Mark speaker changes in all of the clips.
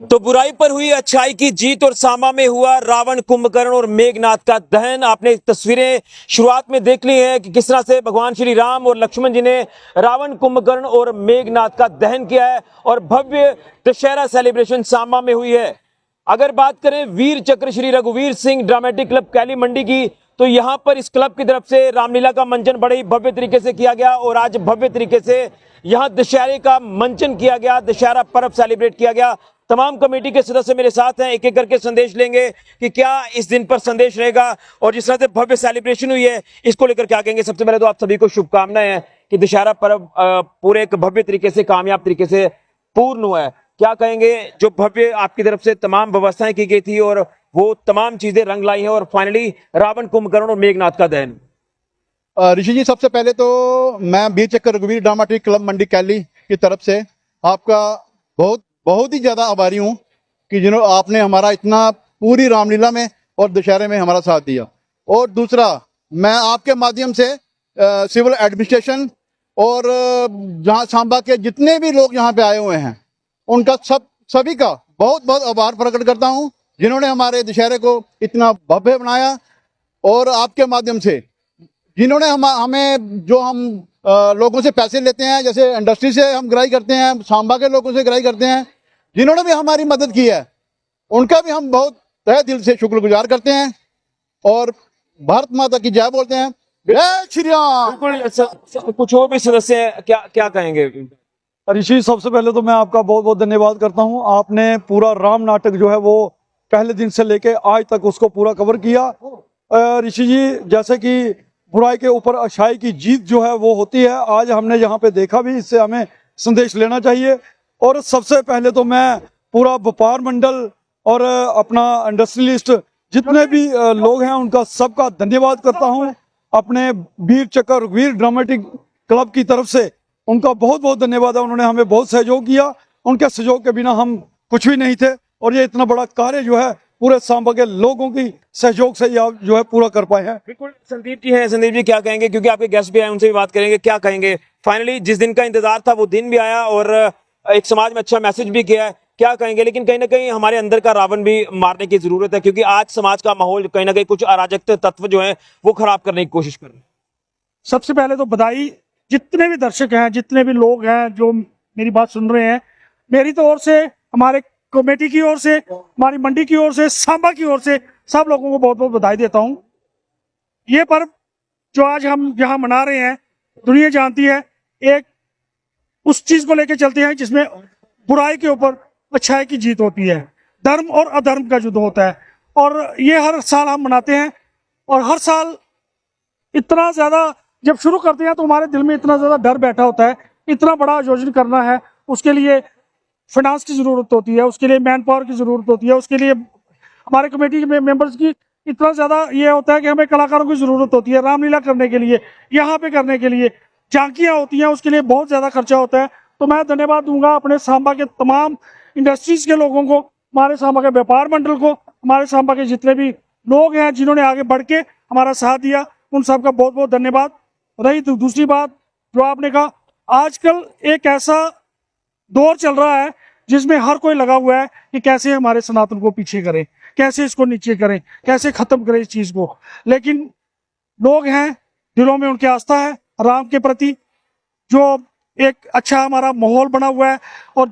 Speaker 1: तो बुराई पर हुई अच्छाई की जीत और सांबा में हुआ रावण कुंभकर्ण और मेघनाथ का दहन। आपने तस्वीरें शुरुआत में देख ली हैं कि किस तरह से भगवान श्री राम और लक्ष्मण जी ने रावण कुंभकर्ण और मेघनाथ का दहन किया है और भव्य दशहरा सेलिब्रेशन सांबा में हुई है। अगर बात करें वीर चक्र श्री रघुवीर सिंह ड्रामेटिक क्लब कैली मंडी की, तो यहां पर इस क्लब की तरफ से रामलीला का मंचन बड़े ही भव्य तरीके से किया गया और आज भव्य तरीके से यहां दशहरे का मंचन किया गया, दशहरा पर्व सेलिब्रेट किया गया। तमाम कमेटी के सदस्य मेरे साथ हैं, एक एक करके संदेश लेंगे कि क्या इस दिन पर संदेश रहेगा और जिस तरह से भव्य सेलिब्रेशन हुई है इसको लेकर क्या कहेंगे। सबसे पहले तो आप सभी को शुभकामनाएं हैं कि दशहरा पर्व पूरे एक भव्य तरीके से, कामयाब तरीके से पूर्ण हुआ है। क्या कहेंगे, जो भव्य आपकी तरफ से तमाम व्यवस्थाएं की गई थी और वो तमाम चीजें रंग लाई हैं और फाइनली रावण कुंभकर्ण और मेघनाथ का दहन।
Speaker 2: ऋषि जी, सबसे पहले तो मैं वीर चक्र रघुवीर ड्रामेटिक क्लब मंडी कैली की तरफ से आपका बहुत बहुत ही ज्यादा आभारी हूँ कि जिन्होंने आपने हमारा इतना पूरी रामलीला में और दशहरे में हमारा साथ दिया। और दूसरा, मैं आपके माध्यम से सिविल एडमिनिस्ट्रेशन और जहाँ सांबा के जितने भी लोग यहाँ पे आए हुए हैं उनका सभी का बहुत बहुत आभार प्रकट करता हूँ, जिन्होंने हमारे दशहरे को इतना भव्य बनाया। और आपके माध्यम से जिन्होंने हमें जो हम लोगों से पैसे लेते हैं, जैसे इंडस्ट्री से हम ग्राही करते हैं, सांबा के लोगों से ग्राही करते हैं, जिन्होंने भी हमारी मदद की है उनका भी हम बहुत तहे दिल से शुक्रगुजार करते हैं और भारत माता की जय बोलते हैं। जय श्री राम।
Speaker 1: कुछ और भी सदस्य क्या क्या कहेंगे।
Speaker 3: ऋषि, सबसे पहले तो मैं आपका बहुत बहुत धन्यवाद करता हूं। आपने पूरा राम नाटक जो है वो पहले दिन से लेके आज तक उसको पूरा कवर किया। ऋषि जी, जैसे कि बुराई के ऊपर अच्छाई की जीत जो है वो होती है, आज हमने यहाँ पे देखा भी, इससे हमें संदेश लेना चाहिए। और सबसे पहले तो मैं पूरा व्यापार मंडल और अपना इंडस्ट्रियलिस्ट जितने भी लोग हैं उनका सबका धन्यवाद करता हूं। अपने वीर चक्र वीर ड्रामेटिक क्लब की तरफ से उनका बहुत बहुत धन्यवाद है। उन्होंने हमें बहुत सहयोग किया, उनके सहयोग के बिना हम कुछ भी नहीं थे और ये इतना बड़ा कार्य जो है पूरे सांबा के लोगों की सहयोग से आप जो है पूरा कर पाए हैं।
Speaker 1: बिल्कुल, संदीप जी हैं। संदीप जी क्या कहेंगे, क्योंकि आपके गेस्ट भी आए, उनसे भी बात करेंगे। क्या कहेंगे, फाइनली जिस दिन का इंतजार था वो दिन भी आया और एक समाज में अच्छा मैसेज भी किया है, क्या कहेंगे। लेकिन कहीं ना कहीं हमारे अंदर का रावण भी मारने की जरूरत है, क्योंकि आज समाज का माहौल कहीं ना कहीं कुछ अराजक तत्व जो है वो खराब करने की कोशिश कर रहे हैं।
Speaker 4: सबसे पहले तो बधाई जितने भी दर्शक हैं, जितने भी लोग हैं जो मेरी बात सुन रहे हैं, मेरी तो ओर से, हमारे कमेटी की ओर से, हमारी मंडी की ओर से, सांबा की ओर से सब लोगों को बहुत बहुत बधाई देता हूं। ये पर्व जो आज हम यहाँ मना रहे हैं, दुनिया जानती है, एक उस चीज को लेकर चलते हैं जिसमें बुराई के ऊपर अच्छाई की जीत होती है, धर्म और अधर्म का युद्ध होता है। और ये हर साल हम मनाते हैं और हर साल इतना ज्यादा जब शुरू करते हैं तो हमारे दिल में इतना ज्यादा डर बैठा होता है। इतना बड़ा आयोजन करना है, उसके लिए फाइनेंस की जरूरत होती है, उसके लिए मैन पावर की जरूरत होती है, उसके लिए हमारे कमेटी के मेंबर्स की इतना ज्यादा ये होता है कि हमें कलाकारों की जरूरत होती है रामलीला करने के लिए, यहाँ पे करने के लिए झांकियाँ होती हैं, उसके लिए बहुत ज्यादा खर्चा होता है। तो मैं धन्यवाद दूंगा अपने सांबा के तमाम इंडस्ट्रीज के लोगों को, हमारे सांबा के व्यापार मंडल को, हमारे सांबा के जितने भी लोग हैं जिन्होंने आगे बढ़ के हमारा साथ दिया, उन सबका बहुत बहुत धन्यवाद। रही दूसरी बात जो आपने कहा, आजकल एक ऐसा दौर चल रहा है जिसमें हर कोई लगा हुआ है कि कैसे हमारे सनातन को पीछे करें, कैसे इसको नीचे करें, कैसे खत्म करें इस चीज को। लेकिन लोग हैं, दिलों में उनकी आस्था है राम के प्रति, जो एक अच्छा हमारा माहौल बना हुआ है। और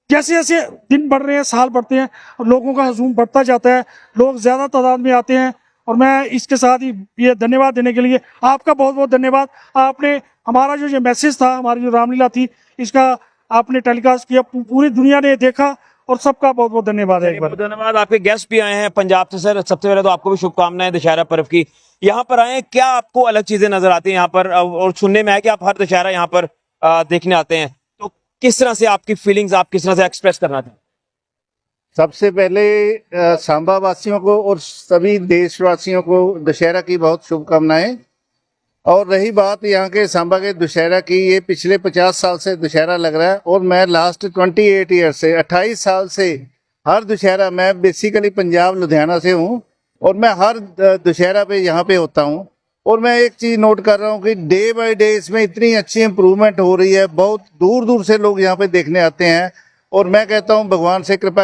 Speaker 4: जैसे जैसे दिन बढ़ रहे हैं, साल बढ़ते हैं, लोगों का हजूम बढ़ता जाता है, लोग ज्यादा तादाद में आते हैं। और मैं इसके साथ ही ये धन्यवाद देने के लिए आपका बहुत बहुत धन्यवाद। आपने हमारा जो ये मैसेज था, हमारी जो रामलीला थी, इसका आपने टेलीकास्ट किया, पूरी दुनिया ने देखा और सबका बहुत बहुत धन्यवाद है। एक बार
Speaker 1: धन्यवाद। आपके गेस्ट भी आए हैं पंजाब से। सर, सबसे पहले तो आपको भी शुभकामनाएं दशहरा पर्व की। यहाँ पर आए, क्या आपको अलग चीजें नजर आती हैं यहाँ पर, और सुनने में है कि आप हर दशहरा यहाँ पर देखने आते हैं, तो किस तरह से आपकी फीलिंग्स आप किस तरह से एक्सप्रेस करना चाहते हैं।
Speaker 5: सबसे पहले सांबा वासियों को और सभी देशवासियों को दशहरा की बहुत शुभकामनाएं। और रही बात यहाँ के सांबा के दशहरा की, ये पिछले 50 साल से दशहरा लग रहा है और मैं लास्ट 28 ईयर से 28 साल से हर दशहरा, मैं बेसिकली पंजाब लुधियाना से हूँ और मैं हर दशहरा पे यहाँ पे होता हूँ। और मैं एक चीज़ नोट कर रहा हूँ कि डे बाय डे इसमें इतनी अच्छी इम्प्रूवमेंट हो रही है, बहुत दूर दूर से लोग यहाँ पे देखने आते हैं और मैं कहता हूं भगवान से कृपा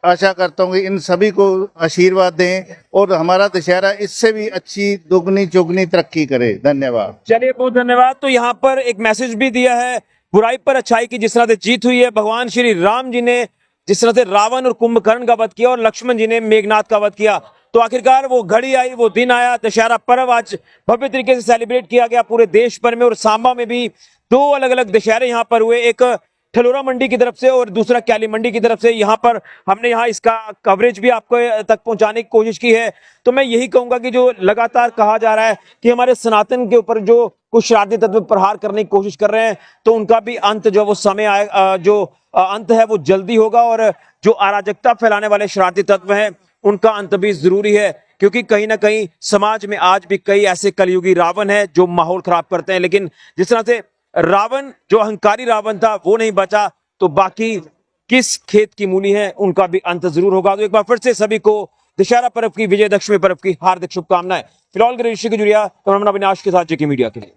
Speaker 5: आशा करता हूं कि इन सभी को आशीर्वाद दें और हमारा दशहरा इससे भी अच्छी दुगनी चौगनी तरक्की करे। धन्यवाद।
Speaker 1: चलिए, बहुत धन्यवाद। तो यहाँ पर एक मैसेज भी दिया है, बुराई पर अच्छाई की जिस तरह से जीत हुई है, भगवान श्री राम जी ने जिस तरह से रावण और कुंभकर्ण का वध किया और लक्ष्मण जी ने मेघनाथ का वध किया, तो आखिरकार वो घड़ी आई, वो दिन आया। दशहरा पर्व आज भव्य तरीके से सेलिब्रेट किया गया पूरे देश भर में, और सांबा में भी दो अलग अलग दशहरे यहाँ पर हुए, एक ठलोरा मंडी की तरफ से और दूसरा क्याली मंडी की तरफ से। यहाँ पर हमने यहाँ इसका कवरेज भी आपको तक पहुंचाने की कोशिश की है। तो मैं यही कहूंगा कि जो लगातार कहा जा रहा है कि हमारे सनातन के ऊपर जो कुछ शरारती तत्व प्रहार करने की कोशिश कर रहे हैं, तो उनका भी अंत जो वो समय आए, जो अंत है वो जल्दी होगा, और जो अराजकता फैलाने वाले शरारती तत्व हैं उनका अंत भी जरूरी है, क्योंकि कहीं ना कहीं समाज में आज भी कई ऐसे कलयुगी रावण हैं जो माहौल खराब करते हैं। लेकिन जिस तरह से रावण, जो अहंकारी रावण था, वो नहीं बचा, तो बाकी किस खेत की मूली है उनका भी अंत जरूर होगा। तो एक बार फिर से सभी को दशहरा पर्व की, विजयदशमी पर्व की हार्दिक शुभकामनाएं। फिलहाल ऋषि की जुड़िया कैमरामैन अविनाश के साथ जेके मीडिया के लिए।